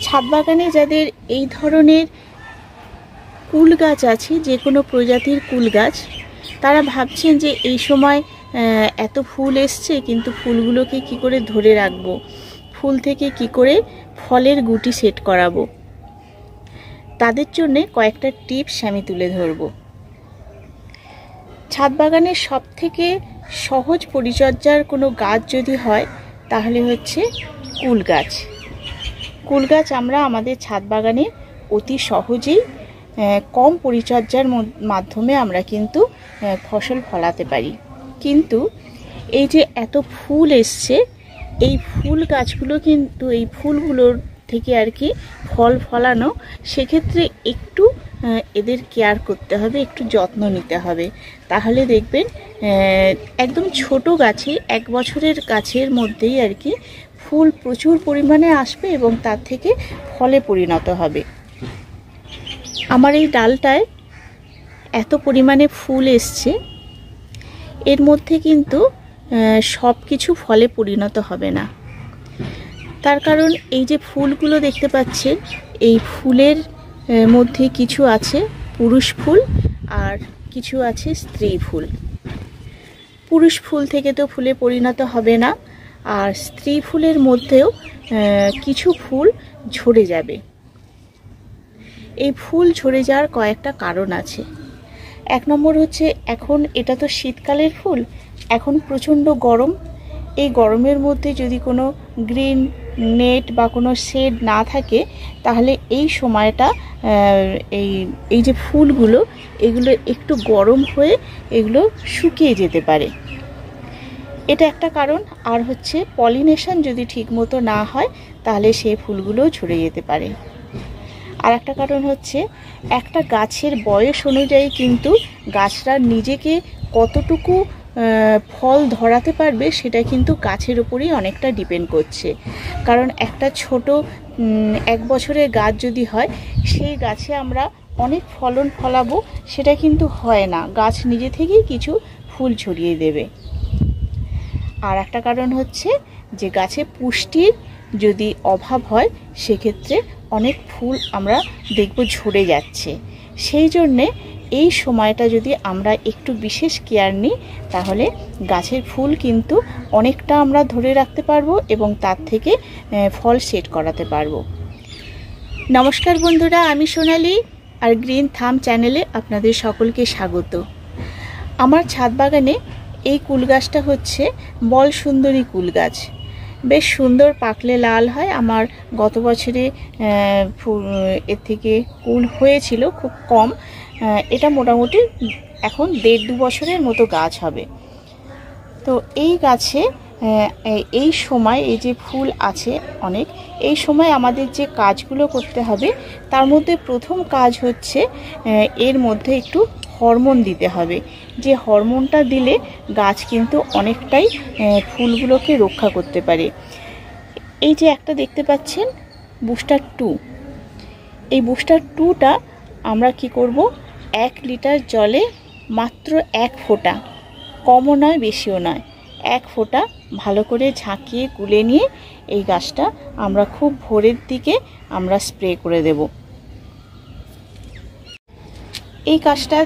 ছাদ বাগানে যাদের এই ধরনের কুল গাছ আছে, যে কোনো প্রজাতির কুল গাছ, তারা ভাবছেন যে এই সময় এত ফুল এসছে, কিন্তু ফুলগুলোকে কি করে ধরে রাখবো, ফুল থেকে কি করে ফলের গুটি সেট করাবো। তাদের জন্যে কয়েকটা টিপস আমি তুলে ধরব। ছাদ বাগানের সবথেকে সহজ পরিচর্যার কোনো গাছ যদি হয় তাহলে হচ্ছে কুল গাছ। কুল গাছ আমরা আমাদের ছাদ বাগানে অতি সহজেই কম পরিচর্যার মাধ্যমে আমরা কিন্তু ফসল ফলাতে পারি। কিন্তু এই যে এত ফুল এসছে, এই ফুল গাছগুলো কিন্তু এই ফুলগুলোর থেকে আর কি ফল ফলানো, সেক্ষেত্রে একটু এদের কেয়ার করতে হবে, একটু যত্ন নিতে হবে। তাহলে দেখবেন একদম ছোট গাছে, 1 বছরের গাছের মধ্যেই আর কি ফুল প্রচুর পরিমাণে আসবে এবং তার থেকে ফলে পরিণত হবে। আমার এই ডালটায় এত পরিমাণে ফুল এসছে, এর মধ্যে কিন্তু সব কিছু ফলে পরিণত হবে না। তার কারণ এই যে ফুলগুলো দেখতে পাচ্ছেন, এই ফুলের মধ্যে কিছু আছে পুরুষ ফুল আর কিছু আছে স্ত্রী ফুল। পুরুষ ফুল থেকে তো ফুলে পরিণত হবে না, আর স্ত্রী ফুলের মধ্যেও কিছু ফুল ঝরে যাবে। এই ফুল ঝরে যাওয়ার কয়েকটা কারণ আছে। 1 নম্বর হচ্ছে, এখন এটা তো শীতকালের ফুল, এখন প্রচণ্ড গরম। এই গরমের মধ্যে যদি কোনো গ্রিন নেট বা কোনো শেড না থাকে, তাহলে এই সময়টা এই যে ফুলগুলো, এগুলো একটু গরম হয়ে এগুলো শুকিয়ে যেতে পারে। এটা একটা কারণ। আর হচ্ছে পলিনেশন যদি ঠিকমতো না হয়, তাহলে সেই ফুলগুলো ঝরে যেতে পারে। আর একটা কারণ হচ্ছে, একটা গাছের বয়স অনুযায়ী কিন্তু গাছটা নিজেকে কতটুকু ফল ধরাতে পারবে, সেটা কিন্তু গাছের উপরেই অনেকটা ডিপেন্ড করছে। কারণ একটা ছোট 1 বছরের গাছ যদি হয়, সেই গাছে আমরা অনেক ফলন ফলাবো, সেটা কিন্তু হয় না। গাছ নিজে থেকেই কিছু ফুল ছড়িয়ে দেবে। আর একটা কারণ হচ্ছে যে গাছে পুষ্টির যদি অভাব হয়, সেক্ষেত্রে অনেক ফুল আমরা দেখব ঝরে যাচ্ছে। সেই জন্যে এই সময়টা যদি আমরা একটু বিশেষ কেয়ার নিই, তাহলে গাছের ফুল কিন্তু অনেকটা আমরা ধরে রাখতে পারবো এবং তার থেকে ফল সেট করাতে পারবো। নমস্কার বন্ধুরা, আমি সোনালি, আর গ্রিন থাম চ্যানেলে আপনাদের সকলকে স্বাগত। আমার ছাদ বাগানে এই কুল গাছটা হচ্ছে বল সুন্দরী কুল গাছ। বেশ সুন্দর, পাকলে লাল হয়। আমার গত বছরে এর থেকে কুল হয়েছিল খুব কম। এটা মোটামুটি এখন 1.5-2 বছরের মতো গাছ হবে। তো এই গাছে এই সময় এই যে ফুল আছে অনেক, এই সময় আমাদের যে কাজগুলো করতে হবে, তার মধ্যে প্রথম কাজ হচ্ছে এর মধ্যে একটু হরমোন দিতে হবে। যে হরমোনটা দিলে গাছ কিন্তু অনেকটাই ফুলগুলোকে রক্ষা করতে পারে। এই যে একটা দেখতে পাচ্ছেন বুস্টার 2, এই বুস্টার 2টা আমরা কি করব, 1 লিটার জলে মাত্র 1 ফোঁটা, কমও নয় বেশিও নয়, 1 ফোঁটা ভালো করে ঝাঁকিয়ে গুলে নিয়ে এই গাছটা আমরা খুব ভোরের দিকে আমরা স্প্রে করে দেব। এই কাজটা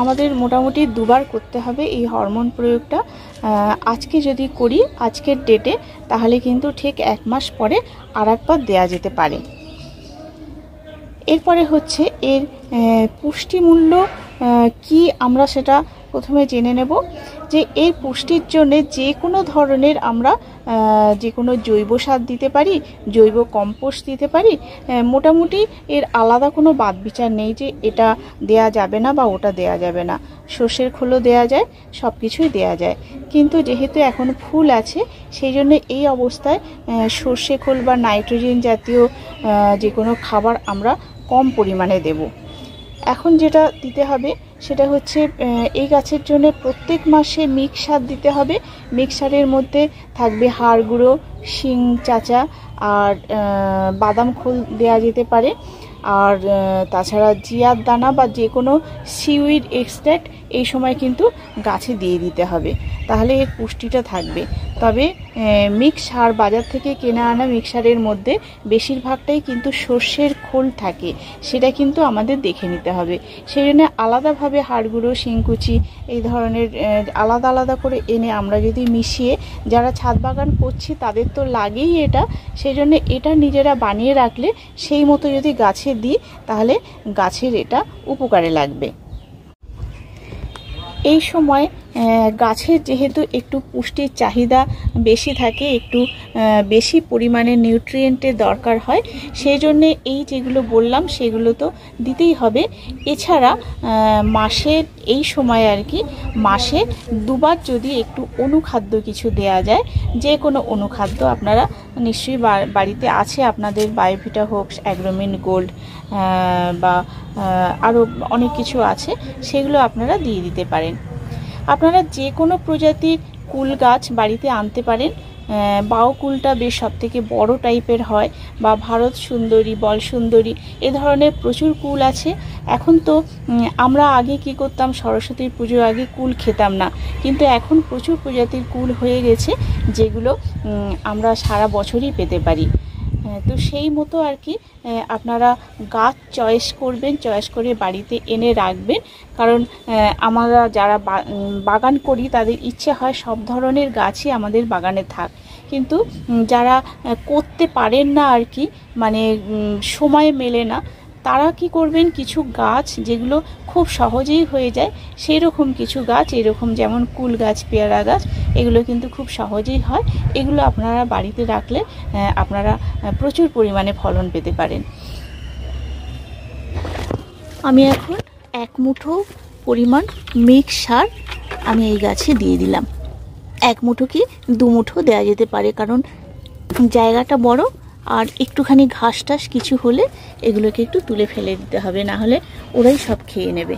আমাদের মোটামুটি 2 বার করতে হবে। এই হরমোন প্রয়োগটা আজকে যদি করি, আজকের ডেটে, তাহলে কিন্তু ঠিক 1 মাস পরে আরেকবার দেয়া যেতে পারে। এরপরে হচ্ছে এর পুষ্টিমূল্য কি, আমরা সেটা প্রথমে জেনে নেব। যে এর পুষ্টির জন্য যে কোনো ধরনের আমরা যে কোনো জৈব সার দিতে পারি, জৈব কম্পোস্ট দিতে পারি। মোটামুটি এর আলাদা কোনো বাদ বিচার নেই যে এটা দেয়া যাবে না বা ওটা দেয়া যাবে না। সর্ষের খোলও দেয়া যায়, সব কিছুই দেয়া যায়। কিন্তু যেহেতু এখন ফুল আছে, সেই জন্য এই অবস্থায় সর্ষে খোল বা নাইট্রোজেন জাতীয় যে কোনো খাবার আমরা কম পরিমাণে দেব। এখন যেটা দিতে হবে সেটা হচ্ছে, এই গাছের জন্য প্রত্যেক মাসে মিক্স সার দিতে হবে। মিক্স সারের মধ্যে থাকবে হাড় গুঁড়ো, শিং চাচা আর বাদাম খোল দেওয়া যেতে পারে। আর তাছাড়া জিয়ার দানা বা যে কোনো সিউইড এক্সট্র্যাক্ট এই সময় কিন্তু গাছে দিয়ে দিতে হবে, তাহলে এর পুষ্টিটা থাকবে। তবে মিক্স সার বাজার থেকে কিনে আনা মিক্সারের মধ্যে বেশিরভাগটাই কিন্তু সর্ষের খোল থাকে, সেটা কিন্তু আমাদের দেখে নিতে হবে। সেই জন্য আলাদাভাবে হাড়গুঁড়ো, শিংকুচি এই ধরনের আলাদা আলাদা করে এনে আমরা যদি মিশিয়ে, যারা ছাদ বাগান করছি তাদের তো লাগেই এটা, সেই জন্য এটা নিজেরা বানিয়ে রাখলে সেই মতো যদি গাছে দিই তাহলে গাছের এটা উপকারে লাগবে। এই সময় গাছের যেহেতু একটু পুষ্টির চাহিদা বেশি থাকে, একটু বেশি পরিমাণে নিউট্রিয়েন্টের দরকার হয়, সেই জন্যে এই যেগুলো বললাম সেগুলো তো দিতেই হবে। এছাড়া মাসের এই সময় আর কি মাসে দুবার যদি একটু অনুখাদ্য কিছু দেয়া যায়, যে কোনো অনুখাদ্য আপনারা নিশ্চয়ই বাড়িতে আছে আপনাদের, বায়োভিটা হোক, অ্যাগ্রোমিন গোল্ড বা আরও অনেক কিছু আছে, সেগুলো আপনারা দিয়ে দিতে পারেন। আপনারা যে কোনো প্রজাতির কুল গাছ বাড়িতে আনতে পারেন। বাও কুলটা বেশ সবথেকে বড় টাইপের হয়, বা ভারত সুন্দরী, বল সুন্দরী, এ ধরনের প্রচুর কুল আছে। এখন তো আমরা আগে কি করতাম, সরস্বতীর পুজোর আগে কুল খেতাম না, কিন্তু এখন প্রচুর প্রজাতির কুল হয়ে গেছে যেগুলো আমরা সারা বছরই পেতে পারি। তো সেই মতো আর কি আপনারা গাছ চয়েস করবেন, চয়েস করে বাড়িতে এনে রাখবেন। কারণ আমরা যারা বাগান করি তাদের ইচ্ছে হয় সব ধরনের গাছই আমাদের বাগানে থাক, কিন্তু যারা করতে পারেন না আর কি, মানে সময় মেলে না, তারা কি করবেন, কিছু গাছ যেগুলো খুব সহজেই হয়ে যায় সেই রকম কিছু গাছ, এরকম যেমন কুল গাছ, পেয়ারা গাছ, এগুলো কিন্তু খুব সহজেই হয়। এগুলো আপনারা বাড়িতে রাখলে আপনারা প্রচুর পরিমাণে ফলন পেতে পারেন। আমি এখন 1 মুঠো পরিমাণ মিক্স সার আমি এই গাছে দিয়ে দিলাম। 1 মুঠো কি 2 মুঠো দেওয়া যেতে পারে, কারণ জায়গাটা বড়, আর একটুখানি ঘাস টাস কিছু হলে এগুলোকে একটু তুলে ফেলে দিতে হবে, না হলে ওরাই সব খেয়ে নেবে।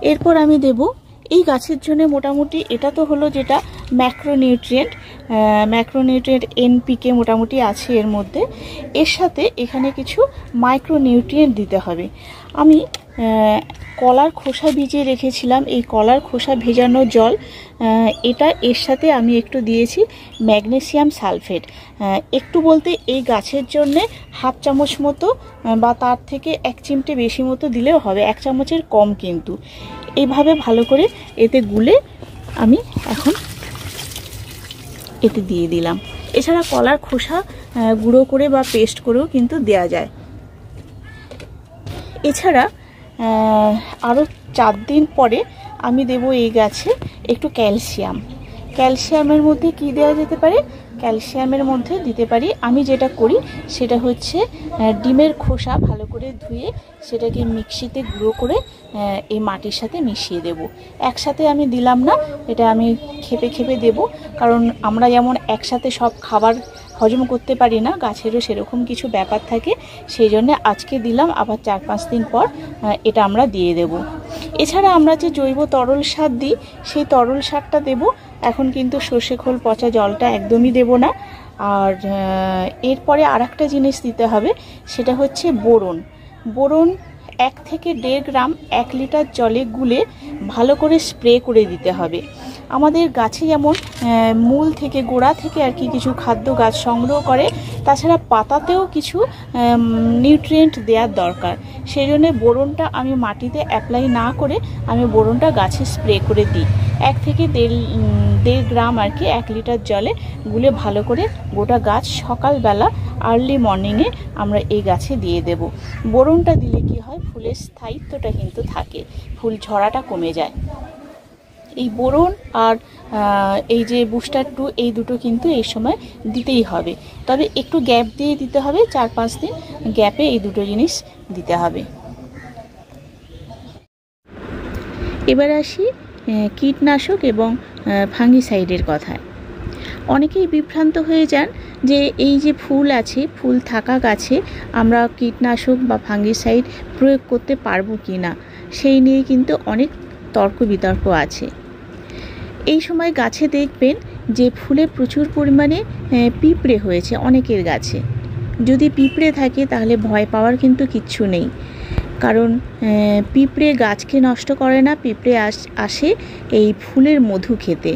এরপর আমি দেব এই গাছের জন্য মোটামুটি, এটা তো হলো যেটা ম্যাক্রোনিউট্রিয়েন্ট এনপিকে মোটামুটি আছে এর মধ্যে। এর সাথে এখানে কিছু মাইক্রোনিউট্রিয়েন্ট দিতে হবে। আমি কলার খোসা ভিজিয়ে রেখেছিলাম, এই কলার খোসা ভেজানো জল, এটা এর সাথে আমি একটু দিয়েছি ম্যাগনেসিয়াম সালফেট। একটু বলতে এই গাছের জন্যে 1/2 চামচ মতো বা তার থেকে 1 চিমটে বেশি মতো দিলেও হবে, 1 চামচের কম কিন্তু। এইভাবে ভালো করে এতে গুলে আমি এখন এতে দিয়ে দিলাম। এছাড়া কলার খোসা গুঁড়ো করে বা পেস্ট করেও কিন্তু দেয়া যায়। এছাড়া আরও 4 দিন পরে আমি দেব এই গাছে একটু ক্যালসিয়াম। ক্যালসিয়ামের মধ্যে কি দেওয়া যেতে পারে, ক্যালসিয়ামের মধ্যে দিতে পারি, আমি যেটা করি সেটা হচ্ছে ডিমের খোসা ভালো করে ধুয়ে সেটাকে মিক্সিতে গুঁড়ো করে এই মাটির সাথে মিশিয়ে দেব। একসাথে আমি দিলাম না, এটা আমি খেপে খেপে দেব, কারণ আমরা যেমন একসাথে সব খাবার হজম করতে পারি না, গাছেরও সেরকম কিছু ব্যাপার থাকে, সেই জন্য আজকে দিলাম, আবার 4-5 দিন পর এটা আমরা দিয়ে দেব। এছাড়া আমরা যে জৈব তরল সার দিই সেই তরল সারটা দেব। এখন কিন্তু সর্ষে খোল পচা জলটা একদমই দেব না। আর এরপরে আরেকটা জিনিস দিতে হবে, সেটা হচ্ছে বোরন। 1 থেকে 1.5 গ্রাম 1 লিটার জলে গুলে ভালো করে স্প্রে করে দিতে হবে। আমাদের গাছে যেমন মূল থেকে, গোড়া থেকে আর কি কিছু খাদ্য গাছ সংগ্রহ করে, তাছাড়া পাতাতেও কিছু নিউট্রিয়েন্ট দেওয়ার দরকার। সেই জন্য বোরনটা আমি মাটিতে অ্যাপ্লাই না করে আমি বোরনটা গাছে স্প্রে করে দিই। 1 থেকে 1.5 গ্রাম আর কি 1 লিটার জলে গুলে ভালো করে গোটা গাছ সকালবেলা আর্লি মর্নিংয়ে আমরা এই গাছে দিয়ে দেব। বোরনটা দিলে কি হয়, ফুলের স্থায়িত্বটা কিন্তু থাকে, ফুল ঝরাটা কমে যায়। এই বোরন আর এই যে বুস্টার 2, এই দুটো কিন্তু এই সময় দিতেই হবে, তবে একটু গ্যাপ দিয়ে দিতে হবে, 4-5 দিন গ্যাপে এই দুটো জিনিস দিতে হবে। এবার আসি কীটনাশক এবং ফাঙ্গিসাইডের কথায়। অনেকেই বিভ্রান্ত হয়ে যান যে এই যে ফুল আছে, ফুল থাকা গাছে আমরা কীটনাশক বা ফাঙ্গিসাইড প্রয়োগ করতে পারবো কি না, সেই নিয়ে কিন্তু অনেক তর্ক বিতর্ক আছে। এই সময় গাছে দেখবেন যে ফুলে প্রচুর পরিমাণে পিঁপড়ে হয়েছে অনেকের গাছে। যদি পিঁপড়ে থাকে তাহলে ভয় পাওয়ার কিন্তু কিচ্ছু নেই, কারণ পিঁপড়ে গাছকে নষ্ট করে না, পিঁপড়ে আসে এই ফুলের মধু খেতে।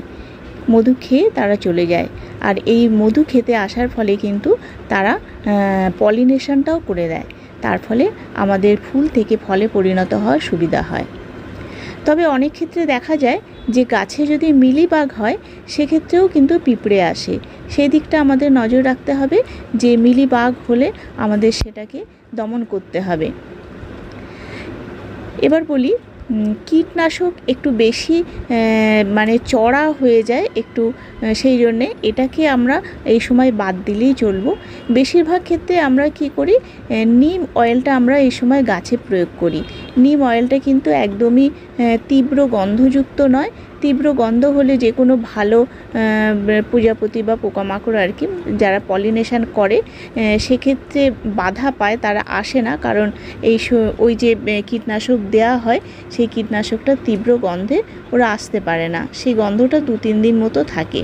মধু খেয়ে তারা চলে যায়। আর এই মধু খেতে আসার ফলে কিন্তু তারা পলিনেশনটাও করে দেয়, তার ফলে আমাদের ফুল থেকে ফলে পরিণত হওয়ার সুবিধা হয়। তবে অনেক ক্ষেত্রে দেখা যায় যে গাছে যদি মিলিবাগ হয় সেক্ষেত্রেও কিন্তু পিঁপড়ে আসে, সেই দিকটা আমাদের নজর রাখতে হবে যে মিলিবাগ হলে আমাদের সেটাকে দমন করতে হবে। এবার বলি, কীটনাশক একটু বেশি মানে চড়া হয়ে যায় একটু, সেই জন্যে এটাকে আমরা এই সময় বাদ দিলেই চলবো। বেশিরভাগ ক্ষেত্রে আমরা কি করি, নিম অয়েলটা আমরা এই সময় গাছে প্রয়োগ করি। নিম অয়েলটা কিন্তু একদমই তীব্র গন্ধযুক্ত নয়। তীব্র গন্ধ হলে যে কোনো ভালো প্রজাপতি বা পোকামাকড় আর কি যারা পলিনেশন করে সেক্ষেত্রে বাধা পায়, তারা আসে না, কারণ ওই যে কীটনাশক দেওয়া হয় সেই কীটনাশকটা তীব্র গন্ধে ওরা আসতে পারে না, সেই গন্ধটা 2-3 দিন মতো থাকে।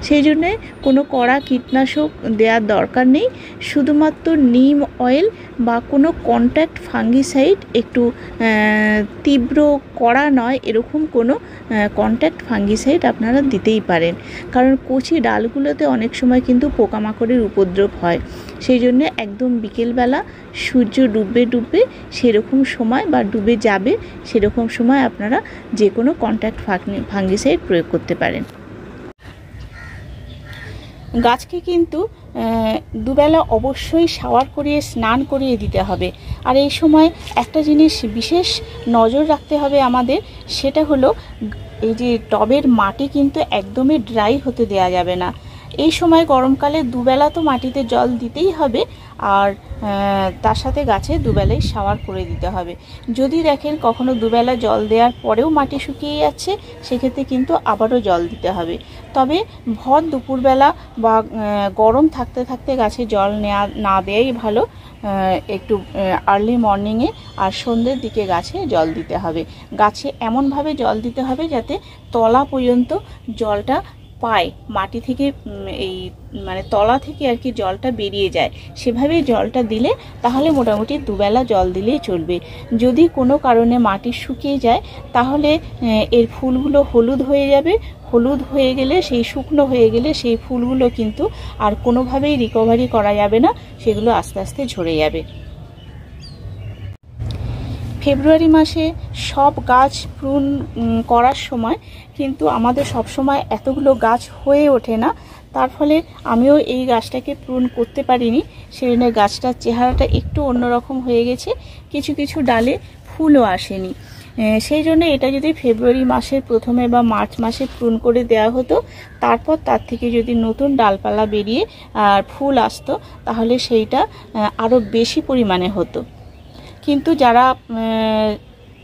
সেই জন্যে কোনো কড়া কীটনাশক দেওয়ার দরকার নেই। শুধুমাত্র নিম অয়েল বা কোনো কন্ট্যাক্ট ফাঙ্গিসাইড, একটু তীব্র কড়া নয় এরকম কোনো কন্ট্যাক্ট ফাঙ্গিসাইড আপনারা দিতেই পারেন, কারণ কচি ডালগুলোতে অনেক সময় কিন্তু পোকামাকড়ের উপদ্রব হয়। সেই জন্য একদম বিকেলবেলা সূর্য ডুববে সেরকম সময় বা ডুবে যাবে সেরকম সময় আপনারা যে কোনো কন্ট্যাক্ট ফাঙ্গিসাইড প্রয়োগ করতে পারেন। গাছকে কিন্তু দুবেলা অবশ্যই শাওয়ার করিয়ে স্নান করিয়ে দিতে হবে। আর এই সময় একটা জিনিস বিশেষ নজর রাখতে হবে আমাদের, সেটা হলো এই যে টবের মাটি কিন্তু একদমই ড্রাই হতে দেয়া যাবে না। এই সময় গরমকালে দুবেলা তো মাটিতে জল দিতেই হবে, আর তার সাথে গাছে দুবেলাই শাওয়ার করে দিতে হবে। যদি দেখেন কখনো দুবেলা জল দেওয়ার পরেও মাটি শুকিয়ে যাচ্ছে, সেক্ষেত্রে কিন্তু আবারও জল দিতে হবে। তবে ভর দুপুরবেলা বা গরম থাকতে থাকতে গাছে জল না দেওয়াই ভালো। একটু আর্লি মর্নিংয়ে আর সন্ধ্যের দিকে গাছে জল দিতে হবে। গাছে এমনভাবে জল দিতে হবে যাতে তলা পর্যন্ত জলটা পায়, মাটি থেকে এই মানে তলা থেকে আর কি জলটা বেরিয়ে যায়, সেভাবে জলটা দিলে তাহলে মোটামুটি দুবেলা জল দিলেই চলবে। যদি কোনো কারণে মাটি শুকিয়ে যায় তাহলে এর ফুলগুলো হলুদ হয়ে যাবে। হলুদ হয়ে গেলে, সেই শুকনো হয়ে গেলে সেই ফুলগুলো কিন্তু আর কোনোভাবেই রিকভারি করা যাবে না, সেগুলো আস্তে আস্তে ঝরে যাবে। ফেব্রুয়ারি মাসে সব গাছ প্রুন করার সময় কিন্তু আমাদের সব সময় এতগুলো গাছ হয়ে ওঠে না, তার ফলে আমিও এই গাছটাকে প্রুন করতে পারিনি। সেই জন্য গাছটার চেহারাটা একটু অন্যরকম হয়ে গেছে, কিছু কিছু ডালে ফুলও আসেনি। সেই জন্য এটা যদি ফেব্রুয়ারি মাসের প্রথমে বা মার্চ মাসে প্রুন করে দেওয়া হতো, তারপর তার থেকে যদি নতুন ডালপালা বেরিয়ে আর ফুল আসতো, তাহলে সেইটা আরও বেশি পরিমাণে হতো। কিন্তু যারা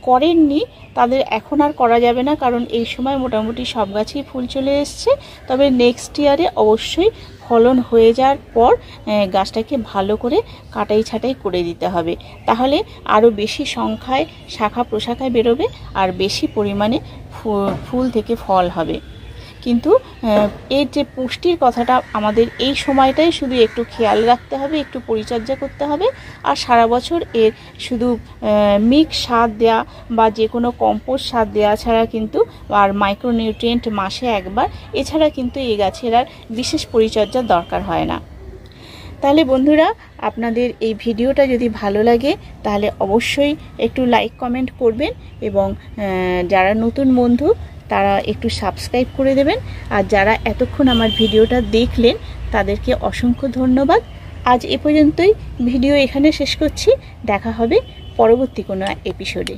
করেননি তাদের এখন আর করা যাবে না, কারণ এই সময় মোটামুটি সব গাছেই ফুল চলে এসছে। তবে নেক্সট ইয়ারে অবশ্যই ফলন হয়ে যাওয়ার পর গাছটাকে ভালো করে কাটাই ছাঁটাই করে দিতে হবে, তাহলে আরও বেশি সংখ্যায় শাখা প্রশাখায় বেরোবে আর বেশি পরিমাণে ফুল থেকে ফল হবে। কিন্তু এর যে পুষ্টির কথাটা আমাদের এই সময়টাই শুধু একটু খেয়াল রাখতে হবে, একটু পরিচর্যা করতে হবে। আর সারা বছর এর শুধু মিক্স সার দেওয়া বা যে কোনো কম্পোস্ট সার দেওয়া ছাড়া কিন্তু, আর মাইক্রোনিউট্রিয়েন্ট মাসে একবার, এছাড়া কিন্তু এই গাছের আর বিশেষ পরিচর্যার দরকার হয় না। তাহলে বন্ধুরা, আপনাদের এই ভিডিওটা যদি ভালো লাগে তাহলে অবশ্যই একটু লাইক কমেন্ট করবেন, এবং যারা নতুন বন্ধু তারা একটু সাবস্ক্রাইব করে দেবেন। আর যারা এতক্ষণ আমার ভিডিওটা দেখলেন তাদেরকে অসংখ্য ধন্যবাদ। আজ এ পর্যন্তই, ভিডিও এখানে শেষ করছি। দেখা হবে পরবর্তী কোনো এপিসোডে।